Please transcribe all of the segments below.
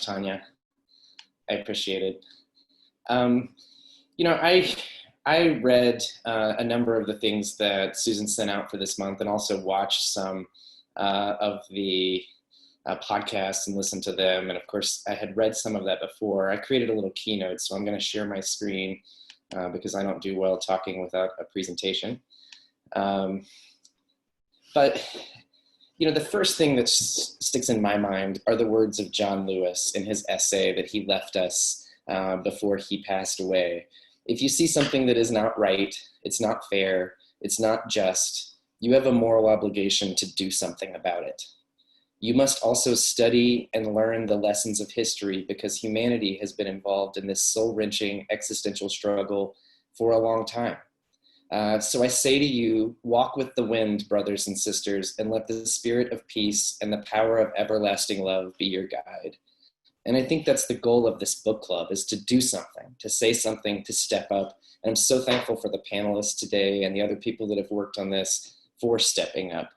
Tanya. I appreciate it. Um, you know, I read a number of the things that Susan sent out for this month, and also watched some of the podcasts and listened to them. And of course, I had read some of that before. I created a little keynote, so I'm going to share my screen because I don't do well talking without a presentation. But you know, the first thing that sticks in my mind are the words of John Lewis in his essay that he left us before he passed away. If you see something that is not right, it's not fair, it's not just, you have a moral obligation to do something about it. You must also study and learn the lessons of history, because humanity has been involved in this soul-wrenching existential struggle for a long time. So I say to you, walk with the wind, brothers and sisters, and let the spirit of peace and the power of everlasting love be your guide. And I think that's the goal of this book club, is to do something, to say something, to step up. And I'm so thankful for the panelists today and the other people that have worked on this for stepping up.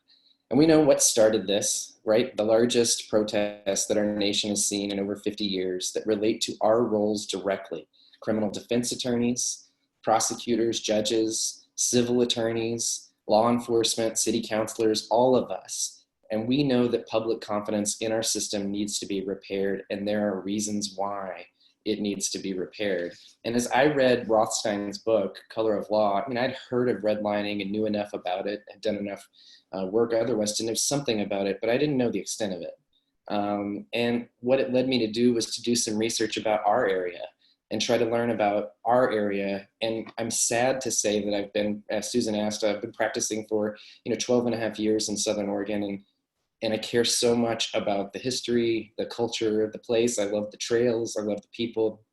And we know what started this, right? The largest protests that our nation has seen in over 50 years that relate to our roles directly: criminal defense attorneys, prosecutors, judges, civil attorneys, law enforcement, city councilors, all of us. And we know that public confidence in our system needs to be repaired, and there are reasons why it needs to be repaired. And as I read Rothstein's book, Color of Law, I mean, I'd heard of redlining and knew enough about it, had done enough work otherwise to know something about it, but I didn't know the extent of it. And what it led me to do was to do some research about our area and try to learn about our area. And I'm sad to say that I've been, as Susan asked, I've been practicing for 12 and a half years in Southern Oregon, and I care so much about the history, the culture, the place. I love the trails, I love the people.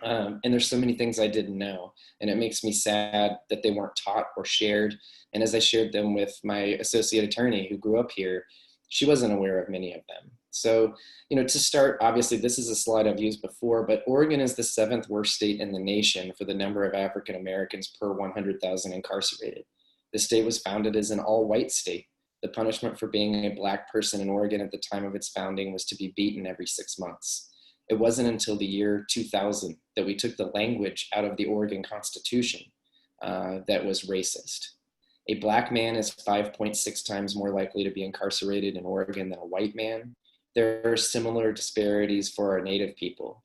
And there's so many things I didn't know. And it makes me sad that they weren't taught or shared. And as I shared them with my associate attorney who grew up here, she wasn't aware of many of them. So, to start, obviously this is a slide I've used before, but Oregon is the 7th worst state in the nation for the number of African Americans per 100,000 incarcerated. The state was founded as an all-white state. The punishment for being a Black person in Oregon at the time of its founding was to be beaten every 6 months. It wasn't until the year 2000 that we took the language out of the Oregon Constitution that was racist. A Black man is 5.6 times more likely to be incarcerated in Oregon than a white man. There are similar disparities for our Native people.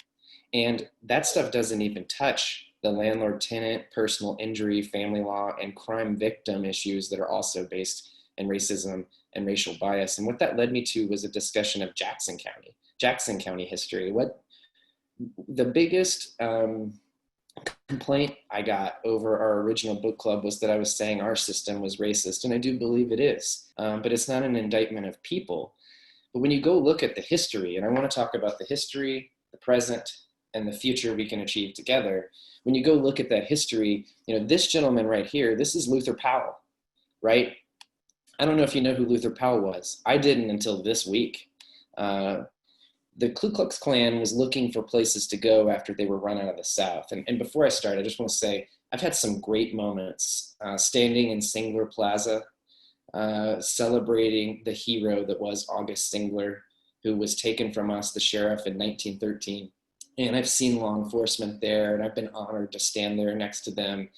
And that stuff doesn't even touch the landlord-tenant, personal injury, family law, and crime victim issues that are also based in racism and racial bias. And what that led me to was a discussion of Jackson County history. What the biggest complaint I got over our original book club was that I was saying our system was racist, and I do believe it is, but it's not an indictment of people. But when you go look at the history, and I want to talk about the history, the present, and the future we can achieve together. When you go look at that history, this gentleman right here, this is Luther Powell, right? I don't know if you know who Luther Powell was. I didn't until this week. The Ku Klux Klan was looking for places to go after they were run out of the South. And before I start, I just want to say, I've had some great moments standing in Singler Plaza, celebrating the hero that was August Singler, who was taken from us, the sheriff, in 1913. And I've seen law enforcement there, and I've been honored to stand there next to them.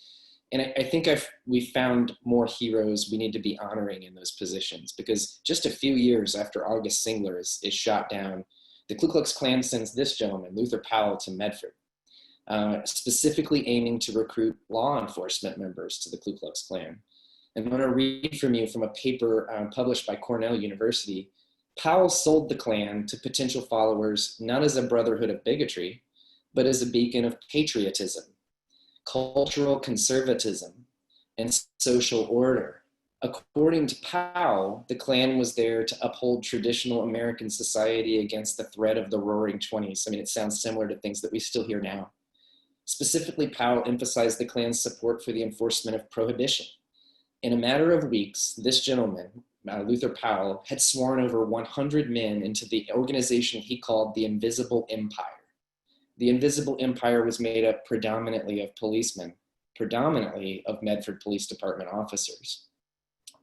And I think we found more heroes we need to be honoring in those positions, because just a few years after August Singler is shot down, the Ku Klux Klan sends this gentleman, Luther Powell, to Medford, specifically aiming to recruit law enforcement members to the Ku Klux Klan. And I'm going to read from you from a paper published by Cornell University. Powell sold the Klan to potential followers not as a brotherhood of bigotry, but as a beacon of patriotism, cultural conservatism, and social order. According to Powell, the Klan was there to uphold traditional American society against the threat of the Roaring Twenties. I mean, it sounds similar to things that we still hear now. Specifically, Powell emphasized the Klan's support for the enforcement of prohibition. In a matter of weeks, this gentleman, Luther Powell, had sworn over 100 men into the organization he called the Invisible Empire. The Invisible Empire was made up predominantly of policemen, predominantly of Medford Police Department officers.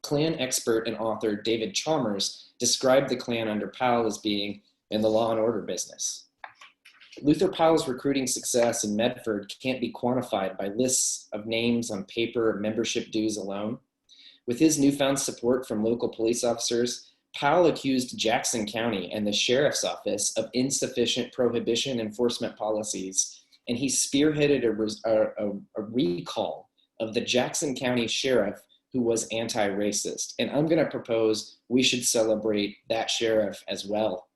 Klan expert and author David Chalmers described the Klan under Powell as being in the law and order business. Luther Powell's recruiting success in Medford can't be quantified by lists of names on paper or membership dues alone. With his newfound support from local police officers, Powell accused Jackson County and the sheriff's office of insufficient prohibition enforcement policies, and he spearheaded a recall of the Jackson County sheriff who was anti-racist. And I'm going to propose we should celebrate that sheriff as well.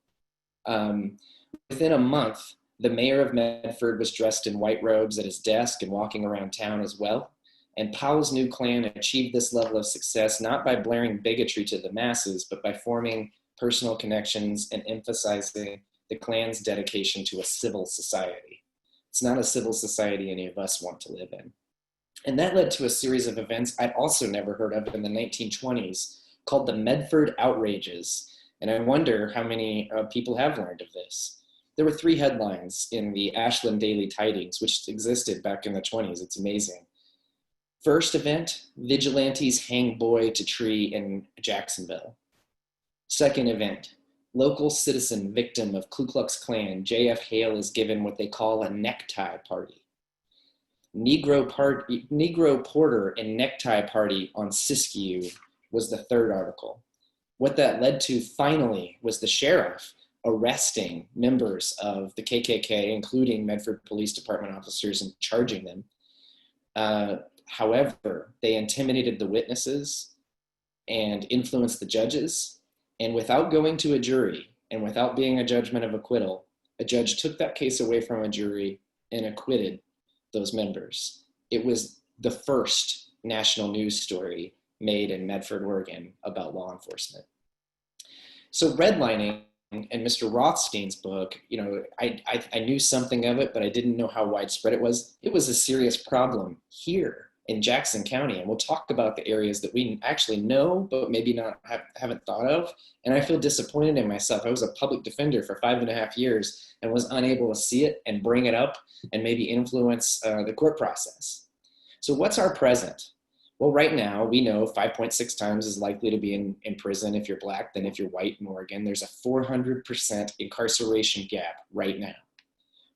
Within a month, the mayor of Medford was dressed in white robes at his desk and walking around town as well. And Powell's new Klan achieved this level of success not by blaring bigotry to the masses, but by forming personal connections and emphasizing the Klan's dedication to a civil society. It's not a civil society any of us want to live in. And that led to a series of events I'd also never heard of in the 1920s called the Medford Outrages. And I wonder how many people have learned of this. There were 3 headlines in the Ashland Daily Tidings, which existed back in the 20s. It's amazing. First event, vigilantes hang boy to tree in Jacksonville. Second event, local citizen victim of Ku Klux Klan, J.F. Hale, is given what they call a necktie party. Negro porter and necktie party on Siskiyou was the third article. What that led to finally was the sheriff arresting members of the KKK, including Medford Police Department officers, and charging them. However, they intimidated the witnesses and influenced the judges. And without going to a jury and without being a judgment of acquittal, a judge took that case away from a jury and acquitted those members. It was the first national news story made in Medford, Oregon about law enforcement. So redlining in Mr. Rothstein's book, I knew something of it, but I didn't know how widespread it was. It was a serious problem here in Jackson County. And we'll talk about the areas that we actually know, but maybe haven't thought of. And I feel disappointed in myself. I was a public defender for 5.5 years and was unable to see it and bring it up and maybe influence the court process. So what's our present? Well, right now, we know 5.6 times as likely to be in prison if you're Black than if you're white in Oregon. There's a 400% incarceration gap right now.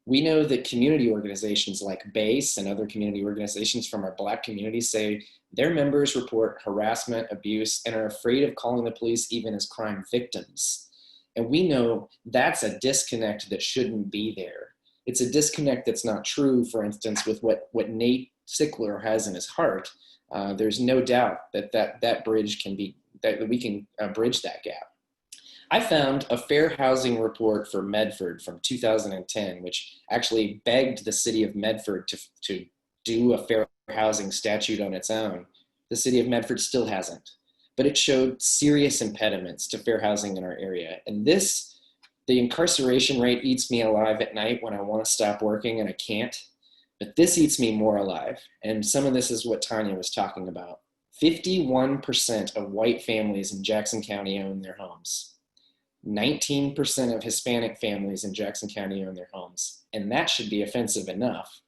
We know that community organizations like BASE and other community organizations from our Black community say their members report harassment, abuse, and are afraid of calling the police even as crime victims. And we know that's a disconnect that shouldn't be there. It's a disconnect that's not true, for instance, with what Nate Sickler has in his heart. There's no doubt that bridge can be, that we can bridge that gap. I found a fair housing report for Medford from 2010, which actually begged the city of Medford to do a fair housing statute on its own. The city of Medford still hasn't, but it showed serious impediments to fair housing in our area. And the incarceration rate eats me alive at night when I want to stop working and I can't. But this eats me more alive. And some of this is what Tanya was talking about. 51% of white families in Jackson County own their homes. 19% of Hispanic families in Jackson County own their homes. And that should be offensive enough.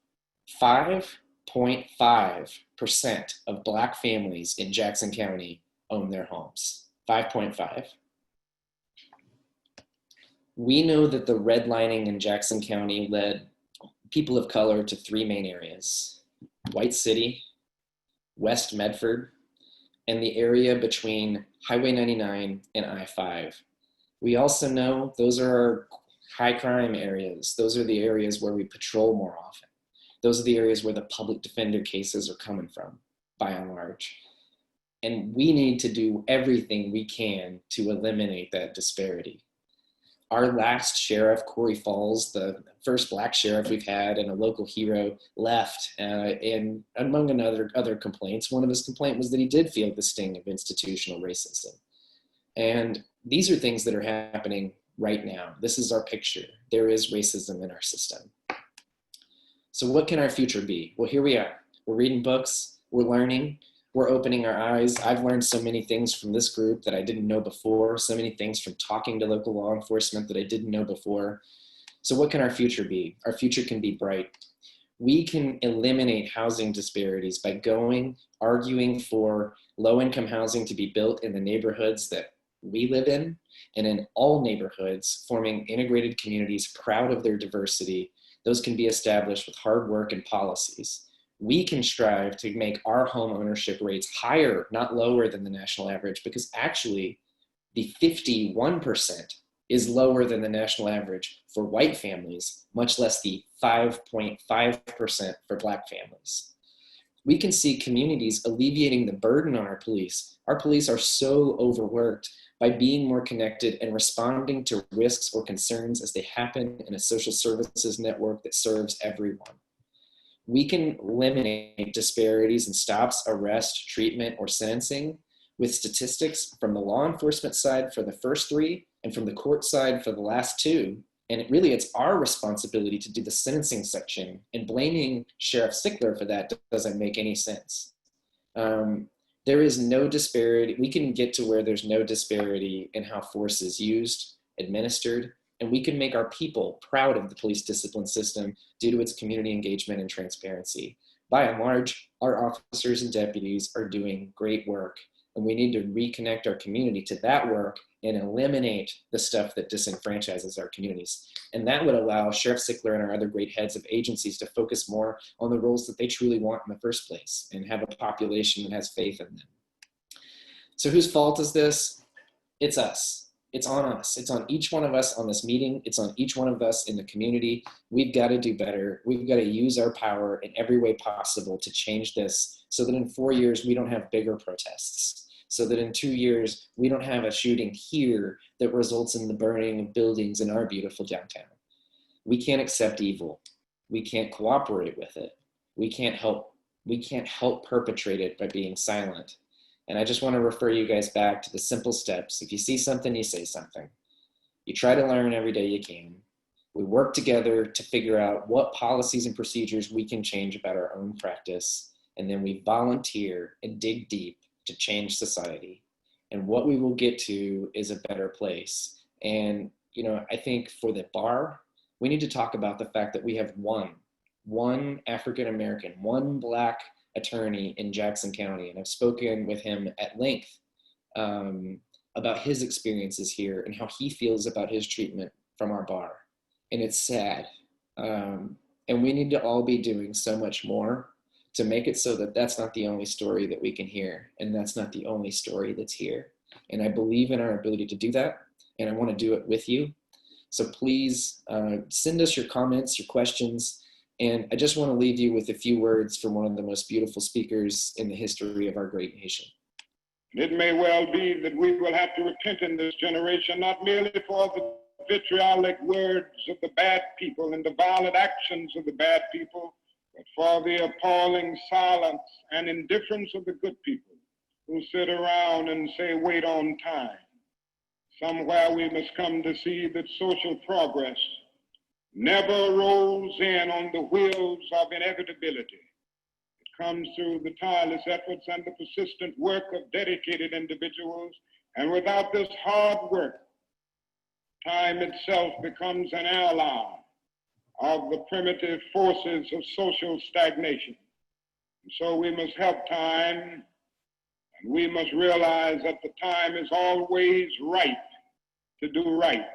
5.5% of Black families in Jackson County own their homes. 5.5. We know that the redlining in Jackson County led people of color to 3 main areas: White City, West Medford, and the area between Highway 99 and I-5. We also know those are our high crime areas. Those are the areas where we patrol more often. Those are the areas where the public defender cases are coming from, by and large. And we need to do everything we can to eliminate that disparity. Our last sheriff, Corey Falls, the first Black sheriff we've had and a local hero, left. And among other complaints, one of his complaints was that he did feel the sting of institutional racism. And these are things that are happening right now. This is our picture. There is racism in our system. So what can our future be? Well, here we are. We're reading books. We're learning. We're opening our eyes. I've learned so many things from this group that I didn't know before, so many things from talking to local law enforcement that I didn't know before. So what can our future be? Our future can be bright. We can eliminate housing disparities by arguing for low-income housing to be built in the neighborhoods that we live in and in all neighborhoods, forming integrated communities proud of their diversity. Those can be established with hard work and policies. We can strive to make our home ownership rates higher, not lower than the national average, because actually the 51% is lower than the national average for white families, much less the 5.5% for Black families. We can see communities alleviating the burden on our police. Our police are so overworked by being more connected and responding to risks or concerns as they happen in a social services network that serves everyone. We can eliminate disparities in stops, arrest, treatment, or sentencing with statistics from the law enforcement side for the first 3 and from the court side for the last 2. And it's our responsibility to do the sentencing section, and blaming Sheriff Stickler for that doesn't make any sense. There is no disparity. We can get to where there's no disparity in how force is used, administered, and we can make our people proud of the police discipline system due to its community engagement and transparency. By and large, our officers and deputies are doing great work, and we need to reconnect our community to that work and eliminate the stuff that disenfranchises our communities. And that would allow Sheriff Stickler and our other great heads of agencies to focus more on the roles that they truly want in the first place and have a population that has faith in them. So whose fault is this? It's us. It's on us. It's on each one of us on this meeting. It's on each one of us in the community. We've got to do better. We've got to use our power in every way possible to change this so that in 4 years, we don't have bigger protests. So that in 2 years, we don't have a shooting here that results in the burning of buildings in our beautiful downtown. We can't accept evil. We can't cooperate with it. We can't help perpetrate it by being silent. And I just want to refer you guys back to the simple steps. If you see something, you say something. You try to learn every day you can. We work together to figure out what policies and procedures we can change about our own practice. And then we volunteer and dig deep to change society. And what we will get to is a better place. And, I think for the bar, we need to talk about the fact that we have one African-American, one Black attorney in Jackson County. And I've spoken with him at length about his experiences here and how he feels about his treatment from our bar. And it's sad. And we need to all be doing so much more to make it so that that's not the only story that we can hear, and that's not the only story that's here. And I believe in our ability to do that, and I want to do it with you. So please send us your comments, your questions, and I just want to leave you with a few words from one of the most beautiful speakers in the history of our great nation. It may well be that we will have to repent in this generation, not merely for the vitriolic words of the bad people and the violent actions of the bad people, but for the appalling silence and indifference of the good people who sit around and say, wait on time. Somewhere we must come to see that social progress never rolls in on the wheels of inevitability. It comes through the tireless efforts and the persistent work of dedicated individuals, and without this hard work, time itself becomes an ally of the primitive forces of social stagnation. And so we must help time, and we must realize that the time is always right to do right.